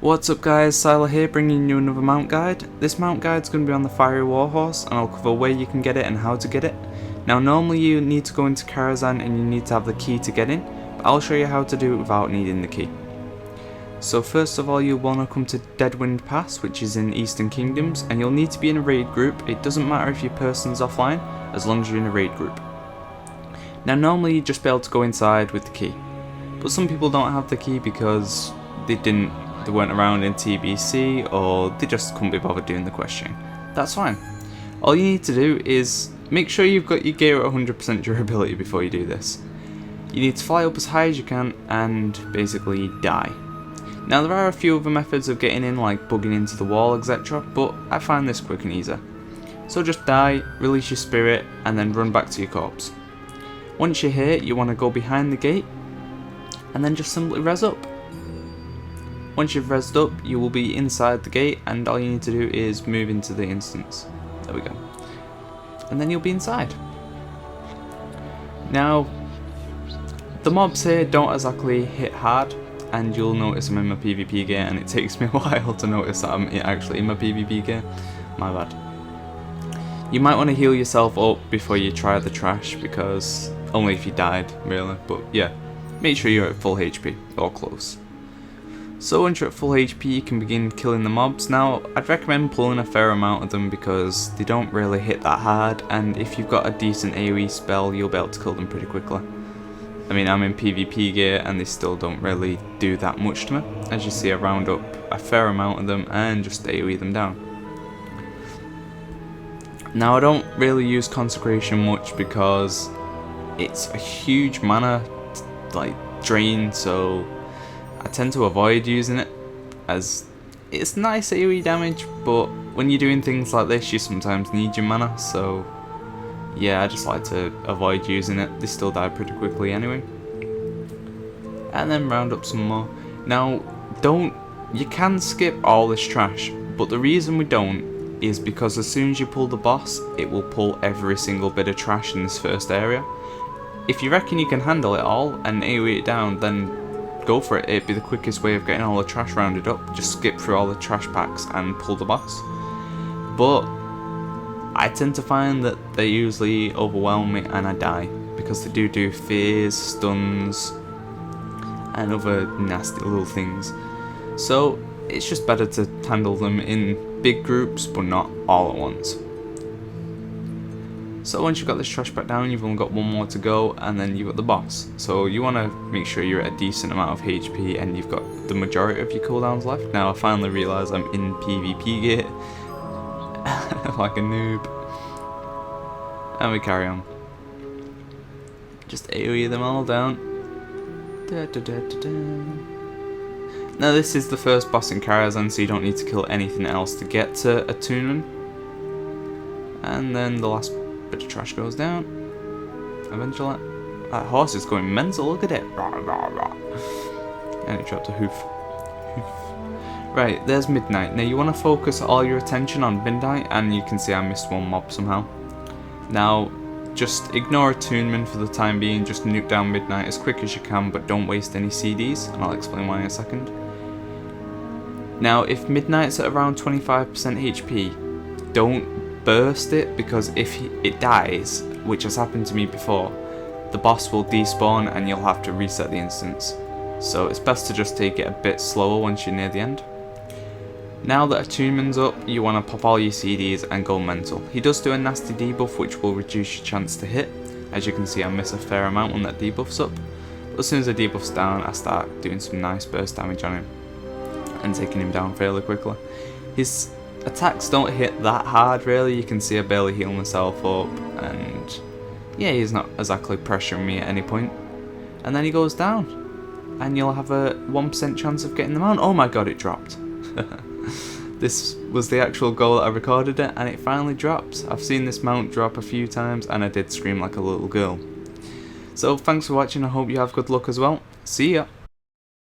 What's up guys, Syiler here bringing you another mount guide. This mount guide is going to be on the Fiery Warhorse and I'll cover where you can get it and how to get it. Now normally you need to go into Karazhan and you need to have the key to get in, but I'll show you how to do it without needing the key. So first of all you'll want to come to Deadwind Pass, which is in Eastern Kingdoms, and you'll need to be in a raid group. It doesn't matter if your person's offline, as long as you're in a raid group. Now normally you'd just be able to go inside with the key, but some people don't have the key because they weren't around in TBC, or they just couldn't be bothered doing the questioning. That's fine. All you need to do is make sure you've got your gear at 100% durability before you do this. You need to fly up as high as you can and basically die. Now there are a few other methods of getting in, like bugging into the wall, etc, but I find this quick and easy. So just die, release your spirit, and then run back to your corpse. Once you're here, you want to go behind the gate and then just simply res up. Once you've rezzed up, you will be inside the gate, and all you need to do is move into the instance. There we go. And then you'll be inside. Now, the mobs here don't exactly hit hard, and you'll notice I'm in my PvP gear, and it takes me a while to notice that I'm actually in my PvP gear. My bad. You might want to heal yourself up before you try the trash, because only if you died, really. But yeah, make sure you're at full HP, or close. So once you're at full HP you can begin killing the mobs. Now I'd recommend pulling a fair amount of them because they don't really hit that hard, and if you've got a decent AoE spell you'll be able to kill them pretty quickly. I mean, I'm in PvP gear and they still don't really do that much to me. As you see, I round up a fair amount of them and just AoE them down. Now I don't really use Consecration much because it's a huge mana drain, so I tend to avoid using it, as it's nice AoE damage, but when you're doing things like this you sometimes need your mana, so yeah, I just like to avoid using it. They still die pretty quickly anyway. And then round up some more. Now you can skip all this trash, but the reason we don't is because as soon as you pull the boss it will pull every single bit of trash in this first area. If you reckon you can handle it all and AoE it down, then go for it. It'd be the quickest way of getting all the trash rounded up. Just skip through all the trash packs and pull the boss. But I tend to find that they usually overwhelm me and I die, because they do fears, stuns, and other nasty little things. So it's just better to handle them in big groups, but not all at once. So once you've got this trash pack down, you've only got one more to go, and then you've got the boss. So you want to make sure you're at a decent amount of HP and you've got the majority of your cooldowns left. Now I finally realise I'm in PvP gear, like a noob. And we carry on. Just AoE them all down. Now this is the first boss in Karazhan, so you don't need to kill anything else to get to Attunement. And then the last bit of trash goes down eventually. That horse is going mental, look at it. Rah, rah, rah. And it dropped a hoof. Right, there's midnight. Now you want to focus all your attention on midnight, and you can see I missed one mob somehow. Now just ignore Attunement for the time being, just nuke down midnight as quick as you can, but don't waste any CDs, and I'll explain why in a second. Now if midnight's at around 25% HP, don't burst it, because if it dies, which has happened to me before, the boss will despawn and you'll have to reset the instance. So it's best to just take it a bit slower once you're near the end. Now that Attunement's up, you want to pop all your CDs and go mental. He does do a nasty debuff which will reduce your chance to hit. As you can see, I miss a fair amount when that debuff's up. But as soon as the debuff's down, I start doing some nice burst damage on him and taking him down fairly quickly. His attacks don't hit that hard really. You can see I barely heal myself up, and yeah, he's not exactly pressuring me at any point. And then he goes down and you'll have a 1% chance of getting the mount. Oh my god, it dropped. This was the actual goal that I recorded it, and it finally dropped. I've seen this mount drop a few times and I did scream like a little girl. So thanks for watching, I hope you have good luck as well. See ya!